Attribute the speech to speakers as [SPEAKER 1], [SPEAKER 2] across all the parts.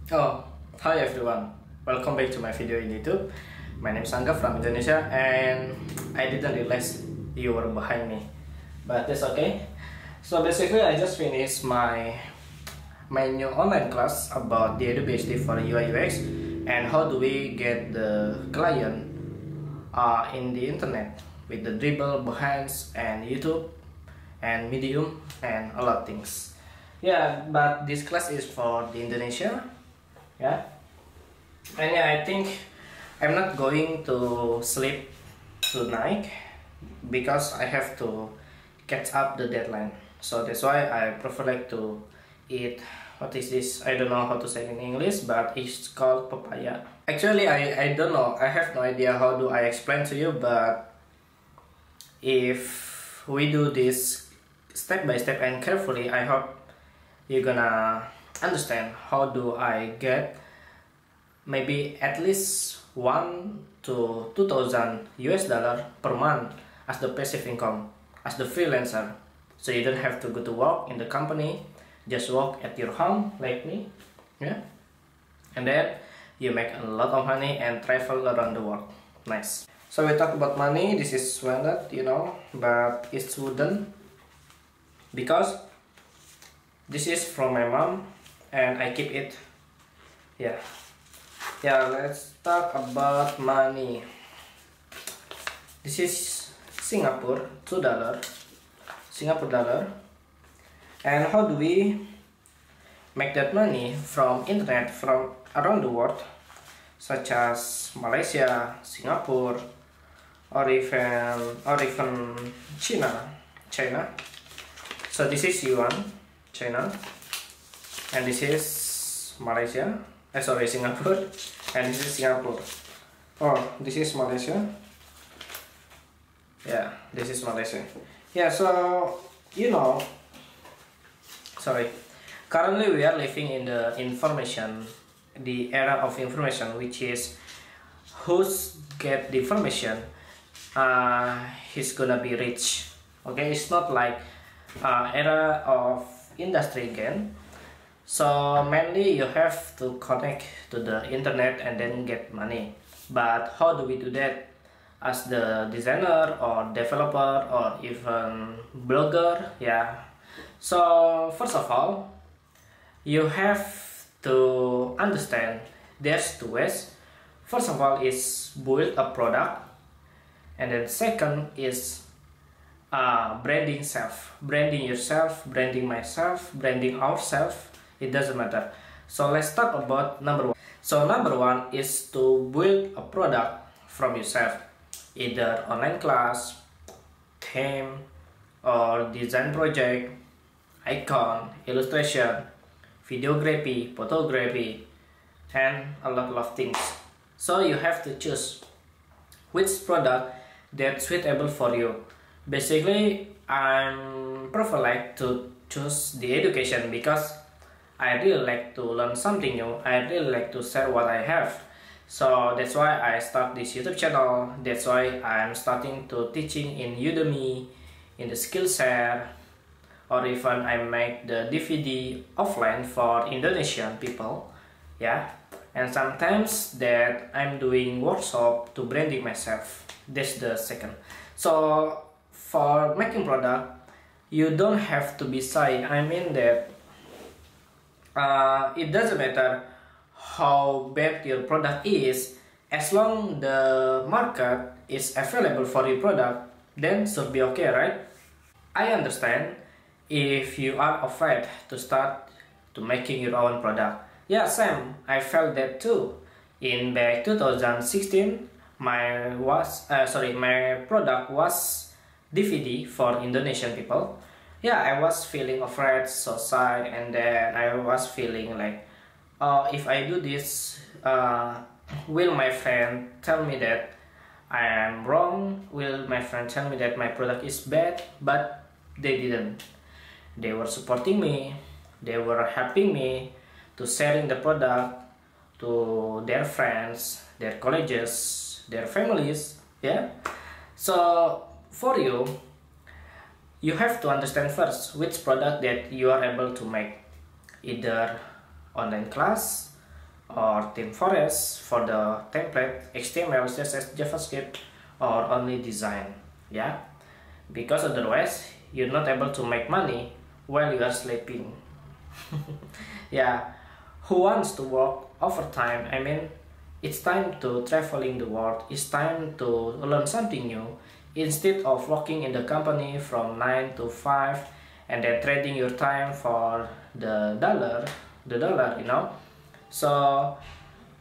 [SPEAKER 1] Oh, hi everyone. Welcome back to my video in YouTube. My name is Angga from Indonesia, and I didn't realize you were behind me, but that's okay. So basically, I just finished my new online class about the Adobe HD for UI UX and how do we get the client in the internet with the Dribble, Behance, and YouTube, and Medium, and a lot of things. Yeah, but this class is for the Indonesia. Yeah, and yeah, I think I'm not going to sleep tonight because I have to catch up the deadline. So that's why I prefer like to eat, what is this? I don't know how to say in English, but it's called papaya. Actually, I don't know. I have no idea how do I explain to you, but if we do this step by step and carefully, I hope you're gonna understand how do I get maybe at least 1 to 2,000 US dollar per month as the passive income, as the freelancer. So you don't have to go to work in the company, just work at your home like me, yeah, and then you make a lot of money and travel around the world. Nice. So we talk about money. This is wallet, you know, but it's wooden because this is from my mom and I keep it. Yeah, let's talk about money. This is Singapore dollar. And how do we make that money from internet from around the world, such as Malaysia, Singapore, or even China. So this is yuan, China, and this is Malaysia. Sorry, Singapore, and this is Singapore. Oh, this is Malaysia. Yeah, this is Malaysia. Yeah, so you know, sorry. Currently, we are living in the era of information, which is who's get the information, he's gonna be rich. Okay, it's not like era of industry again. So mainly you have to connect to the internet and then get money. But how do we do that as the designer or developer or even blogger? Yeah. So first of all, you have to understand there's two ways. First of all is build a product, and then second is branding yourself, branding myself, branding ourselves. It doesn't matter. So let's talk about number one. So number one is to build a product from yourself, either online class, theme, or design project, icon, illustration, videography, photography, and a lot of things. So you have to choose which product that's suitable for you. Basically, I'm prefer like to choose the education because I really like to learn something new. I really like to share what I have. So that's why I start this YouTube channel. That's why I'm starting to teaching in Udemy, in the Skillshare, or even I make the DVD offline for Indonesian people. Yeah, and sometimes that I'm doing workshop to branding myself. That's the second. So for making product, you don't have to be shy. I mean that it doesn't matter how bad your product is, as long the market is available for your product, then should be okay, right? I understand if you are afraid to start to making your own product. Yeah, same. I felt that too. In back 2016, my product was DVD for Indonesian people. Yeah, I was feeling afraid, so shy, and then I was feeling like, if I do this, will my friend tell me that I am wrong? Will my friend tell me that my product is bad? But they didn't. They were supporting me. They were helping me to sharing the product to their friends, their colleges, their families. Yeah. So for you, you have to understand first which product that you are able to make, either online class, or Team Forest for the template, HTML, CSS, JavaScript, or only design. Yeah, because otherwise you're not able to make money while you are sleeping. Yeah, who wants to work overtime? I mean, it's time to traveling the world. It's time to learn something new instead of working in the company from 9 to 5 and then trading your time for the dollar, you know. So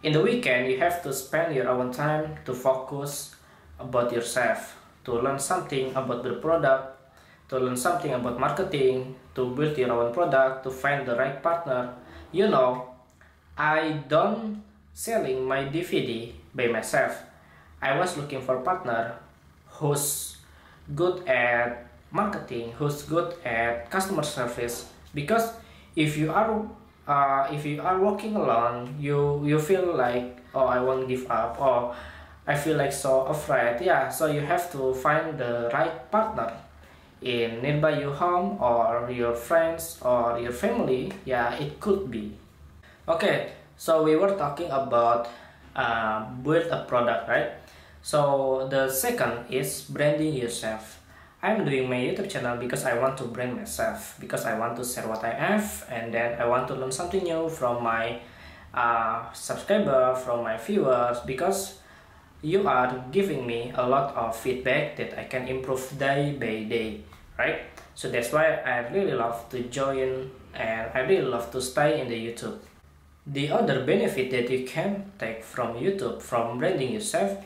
[SPEAKER 1] in the weekend you have to spend your own time to focus about yourself, to learn something about the product, to learn something about marketing, to build your own product, to find the right partner. You know, I don't selling my DVD by myself. I was looking for a partner who's good at marketing, who's good at customer service, because if you are working alone, you feel like, oh, I won't give up, or I feel like so afraid. Yeah, so you have to find the right partner in nearby your home or your friends or your family. Yeah, it could be. Okay, so we were talking about build a product, right? So the second is branding yourself. I'm doing my YouTube channel because I want to brand myself, because I want to share what I have, and then I want to learn something new from my subscriber, from my viewers, because you are giving me a lot of feedback that I can improve day by day, right? So that's why I really love to join and I really love to stay in the YouTube. The other benefit that you can take from YouTube, from branding yourself,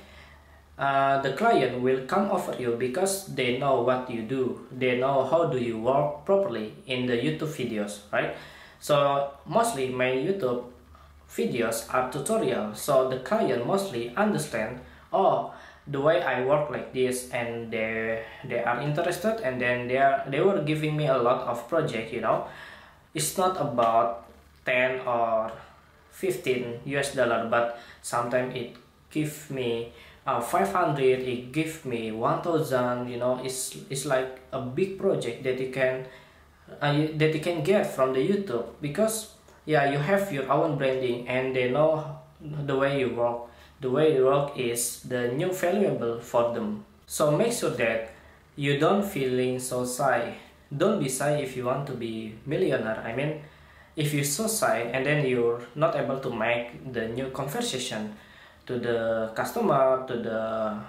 [SPEAKER 1] the client will come over you because they know what you do, they know how do you work properly in the YouTube videos, right? So mostly my YouTube videos are tutorial, so the client mostly understand, oh, the way I work like this, and they are interested, and then they were giving me a lot of project, you know. It's not about 10 or 15 US dollar, but sometimes it give me 500, it give me 1000, you know. It's like a big project that you can get from the YouTube, because yeah, you have your own branding and they know the way you work. The way you work is the new valuable for them. So make sure that you don't feeling so shy. Don't be shy if you want to be millionaire. I mean, if you're so shy and then you're not able to make the new conversation to the customer, to the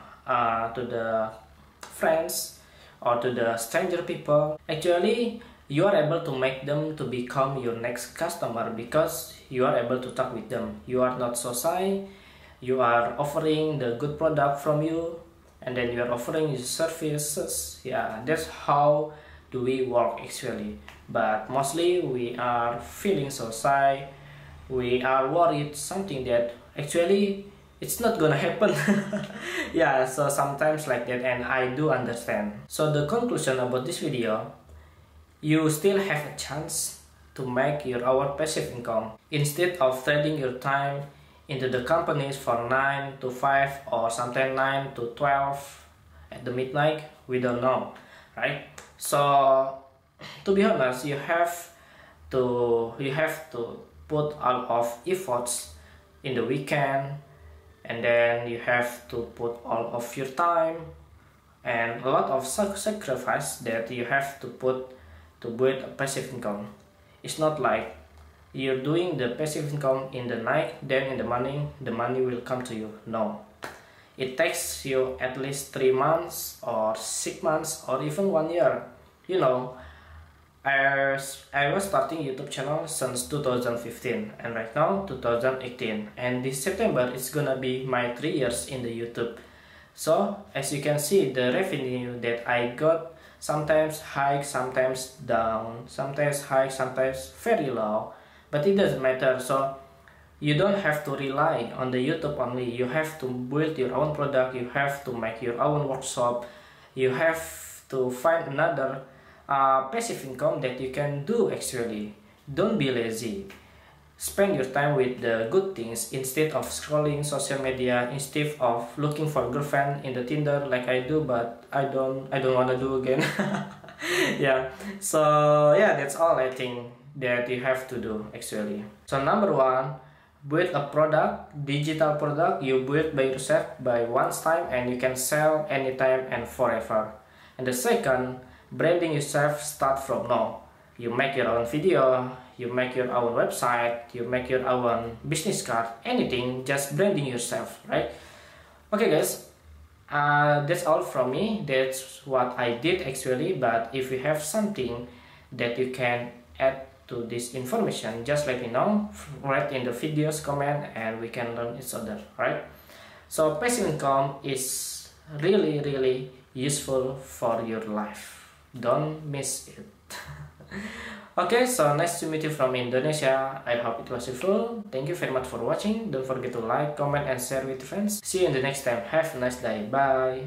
[SPEAKER 1] friends, or to the stranger people, actually you are able to make them to become your next customer, because you are able to talk with them. You are not so shy. You are offering the good product from you, and then you are offering your services. Yeah, that's how do we work actually. But mostly we are feeling so shy. We are worried something that actually it's not gonna happen. Yeah, so sometimes like that, and I do understand. So the conclusion about this video, you still have a chance to make your own passive income instead of trading your time into the companies for 9 to 5 or sometimes 9 to 12 at the midnight. We don't know, right? So to be honest, you have to put all of efforts in the weekend, and then you have to put all of your time and a lot of sacrifice that you have to put to build a passive income. It's not like you're doing the passive income in the night, then in the morning the money will come to you. No, it takes you at least 3 months or 6 months or even 1 year. You know, I was starting YouTube channel since 2015, and right now 2018, and this September it's gonna be my 3 years in the YouTube. So as you can see, the revenue that I got sometimes high, sometimes down, sometimes high, sometimes very low, but it doesn't matter. So you don't have to rely on the YouTube only. You have to build your own product, you have to make your own workshop, you have to find another passive income that you can do actually. Don't be lazy. Spend your time with the good things instead of scrolling social media, instead of looking for a girlfriend in the Tinder like I do, but I don't want to do again. Yeah, so yeah, that's all I think that you have to do actually. So number one, build a product, digital product you build by yourself by once time, and you can sell anytime and forever. And the second, branding yourself start from now. You make your own video, you make your own website, you make your own business card, anything, just branding yourself, right? Okay guys, that's all from me. That's what I did actually. But if you have something that you can add to this information, just let me know, write in the videos, comment, and we can learn each other, right? So passive income is really useful for your life. Don't miss it. Okay, so nice to meet you from Indonesia. I hope it was useful. Thank you very much for watching. Don't forget to like, comment, and share with friends. See you in the next time. Have a nice day. Bye.